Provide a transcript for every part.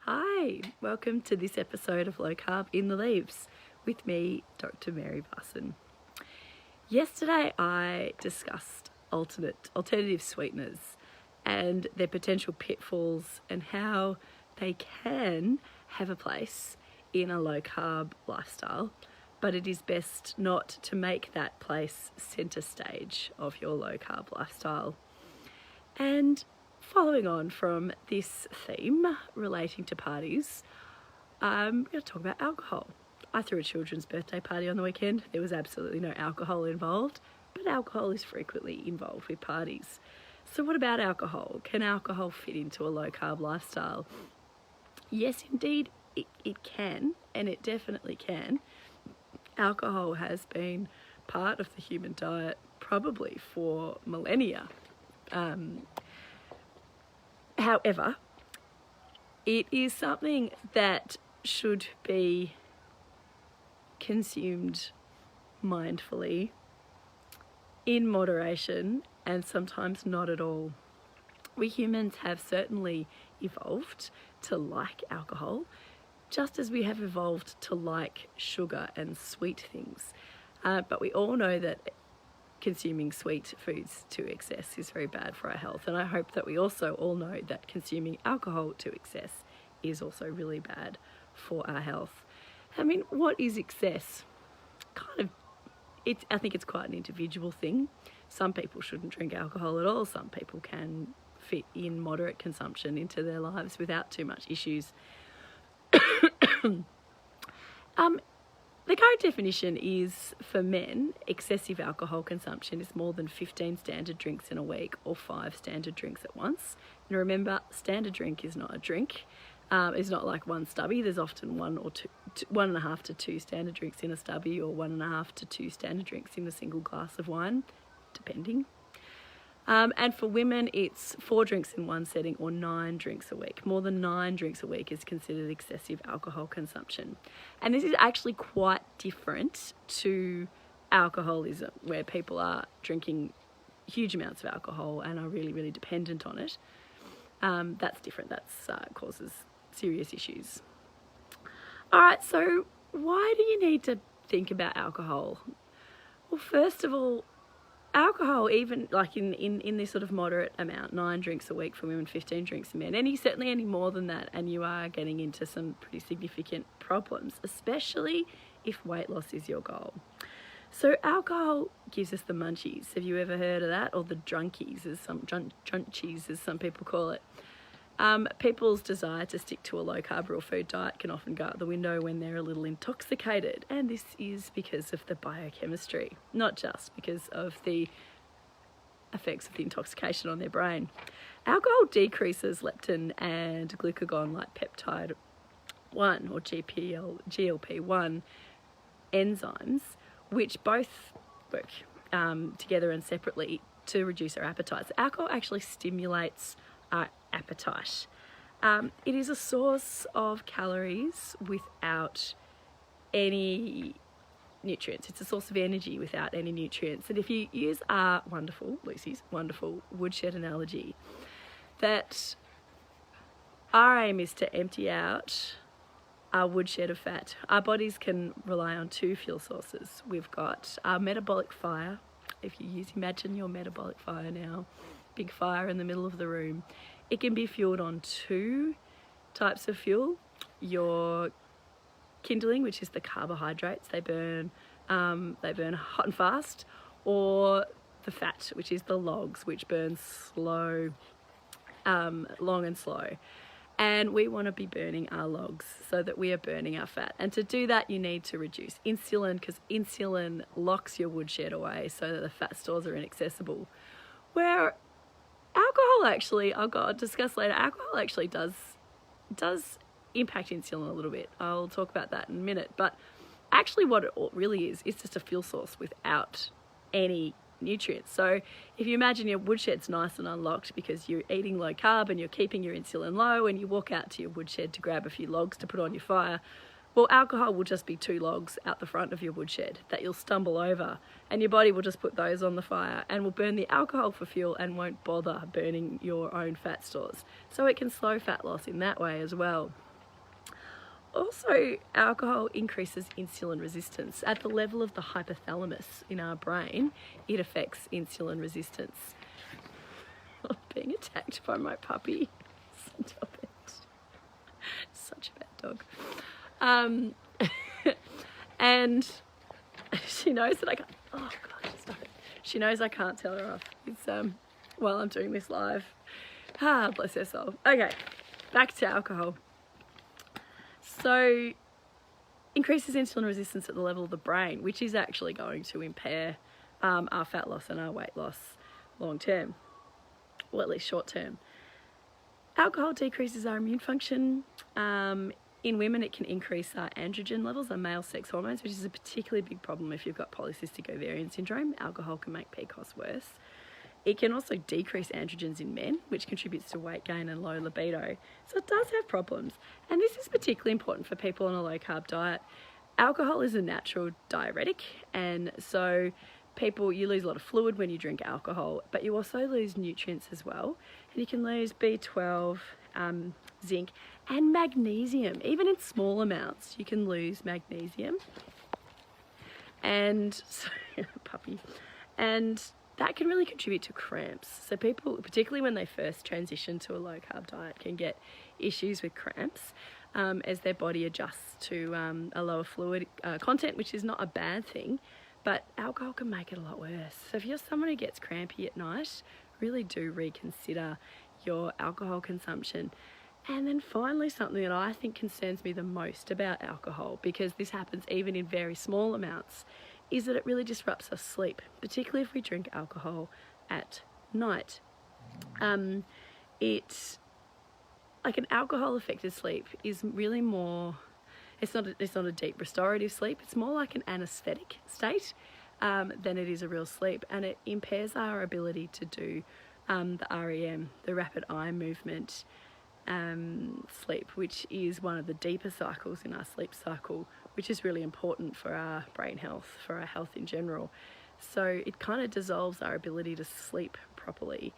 Hi, welcome to this episode of Low Carb in the Leaves with me, Dr. Mary Varson. Yesterday I discussed alternative sweeteners and their potential pitfalls and how they can have a place in a low carb lifestyle, but it is best not to make that place centre stage of your low carb lifestyle. And following on from this theme relating to parties, I'm going to talk about alcohol. I threw a children's birthday party on the weekend. There was absolutely no alcohol involved, but alcohol is frequently involved with parties. So what about alcohol? Can alcohol fit into a low-carb lifestyle? Yes, indeed, it can, and it definitely can. Alcohol has been part of the human diet probably for millennia. However, it is something that should be consumed mindfully, in moderation, and sometimes not at all. We humans have certainly evolved to like alcohol, just as we have evolved to like sugar and sweet things. But we all know that consuming sweet foods to excess is very bad for our health, and I hope that we also all know that consuming alcohol to excess is also really bad for our health. I mean, what is excess? I think it's quite an individual thing. Some people shouldn't drink alcohol at all. Some people can fit in moderate consumption into their lives without too much issues. The current definition is, for men, excessive alcohol consumption is more than 15 standard drinks in a week or 5 standard drinks at once. And remember, standard drink is not a drink. It's not like one stubby. There's often 1.5 to 2 standard drinks in a stubby, or 1.5 to 2 standard drinks in a single glass of wine, depending. And for women, it's 4 drinks in one setting or 9 drinks a week. More than 9 drinks a week is considered excessive alcohol consumption. And this is actually quite different to alcoholism, where people are drinking huge amounts of alcohol and are really, really dependent on it. That's different. That causes serious issues. All right, so why do you need to think about alcohol? Well, first of all, alcohol, even like in this sort of moderate amount, 9 drinks a week for women, 15 drinks for men, certainly any more than that, and you are getting into some pretty significant problems, especially if weight loss is your goal. So alcohol gives us the munchies. Have you ever heard of that? Or the drunkies, drunchies as some people call it. People's desire to stick to a low-carb real food diet can often go out the window when they're a little intoxicated, and this is because of the biochemistry, not just because of the effects of the intoxication on their brain. Alcohol decreases leptin and glucagon like peptide 1 or GLP-1 enzymes, which both work together and separately to reduce our appetite. So alcohol actually stimulates our appetite. It is a source of calories without any nutrients. It's a source of energy without any nutrients. And if you use Lucy's wonderful woodshed analogy, that our aim is to empty out our woodshed of fat. Our bodies can rely on 2 fuel sources. We've got our metabolic fire. If you imagine your metabolic fire now, big fire in the middle of the room. It can be fueled on 2 types of fuel. Your kindling, which is the carbohydrates, they burn hot and fast, or the fat, which is the logs, which burn slow, long and slow. And we want to be burning our logs so that we are burning our fat. And to do that, you need to reduce insulin, because insulin locks your woodshed away so that the fat stores are inaccessible. Where alcohol actually, I'll discuss later, alcohol actually does impact insulin a little bit. I'll talk about that in a minute. But actually what it really is just a fuel source without any nutrients. So if you imagine your woodshed's nice and unlocked because you're eating low carb and you're keeping your insulin low, and you walk out to your woodshed to grab a few logs to put on your fire, well, alcohol will just be 2 logs out the front of your woodshed that you'll stumble over, and your body will just put those on the fire and will burn the alcohol for fuel and won't bother burning your own fat stores. So it can slow fat loss in that way as well. Also, alcohol increases insulin resistance. At the level of the hypothalamus in our brain, it affects insulin resistance. I'm being attacked by my puppy. Stop it. Such a bad dog. And she knows that I can't. Oh God, stop it. She knows I can't tell her off. It's while I'm doing this live. Bless her soul. Okay, back to alcohol. So, increases insulin resistance at the level of the brain, which is actually going to impair our fat loss and our weight loss long term, or at least short term. Alcohol decreases our immune function. In women, it can increase our androgen levels, our male sex hormones, which is a particularly big problem if you've got polycystic ovarian syndrome. Alcohol can make PCOS worse. It can also decrease androgens in men, which contributes to weight gain and low libido. So it does have problems. And this is particularly important for people on a low-carb diet. Alcohol is a natural diuretic, and so you lose a lot of fluid when you drink alcohol, but you also lose nutrients as well. And you can lose B12, zinc, and magnesium. Even in small amounts, you can lose magnesium. And, sorry, puppy. And that can really contribute to cramps. So people, particularly when they first transition to a low-carb diet, can get issues with cramps as their body adjusts to a lower fluid content, which is not a bad thing, but alcohol can make it a lot worse. So if you're someone who gets crampy at night, really do reconsider your alcohol consumption. And then finally, something that I think concerns me the most about alcohol, because this happens even in very small amounts, is that it really disrupts our sleep, particularly if we drink alcohol at night. Like an alcohol-affected sleep is really more, it's not a deep restorative sleep, it's more like an anesthetic state than it is a real sleep, and it impairs our ability to do the REM, the rapid eye movement sleep, which is one of the deeper cycles in our sleep cycle, which is really important for our brain health, for our health in general. So it kind of dissolves our ability to sleep properly,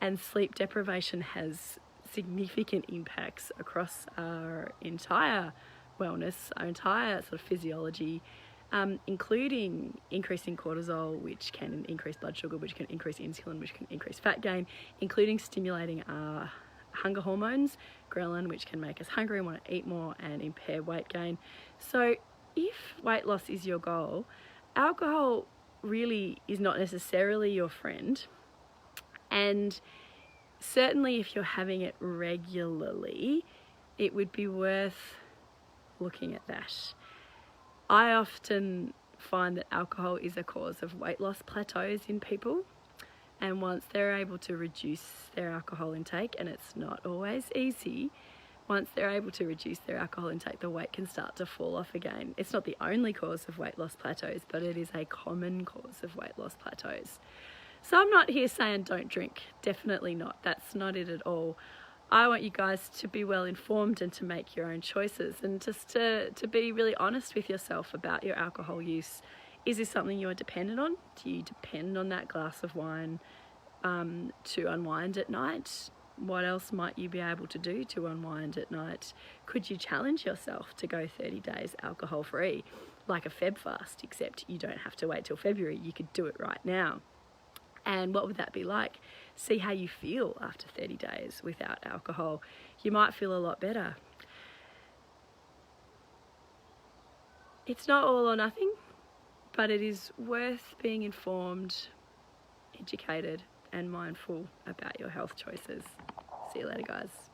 and sleep deprivation has significant impacts across our entire wellness, our entire sort of physiology, including increasing cortisol, which can increase blood sugar, which can increase insulin, which can increase fat gain, including stimulating our hunger hormones, ghrelin, which can make us hungry and want to eat more and impair weight gain. So if weight loss is your goal, alcohol really is not necessarily your friend. And certainly if you're having it regularly, it would be worth looking at that. I often find that alcohol is a cause of weight loss plateaus in people. And once they're able to reduce their alcohol intake, and it's not always easy, once they're able to reduce their alcohol intake, the weight can start to fall off again. It's not the only cause of weight loss plateaus, but it is a common cause of weight loss plateaus. So I'm not here saying don't drink. Definitely not. That's not it at all. I want you guys to be well informed and to make your own choices, and just to be really honest with yourself about your alcohol use. Is this something you are dependent on? Do you depend on that glass of wine to unwind at night? What else might you be able to do to unwind at night? Could you challenge yourself to go 30 days alcohol free, like a Feb fast, except you don't have to wait till February, you could do it right now. And what would that be like? See how you feel after 30 days without alcohol. You might feel a lot better. It's not all or nothing, but it is worth being informed, educated, and mindful about your health choices. See you later, guys.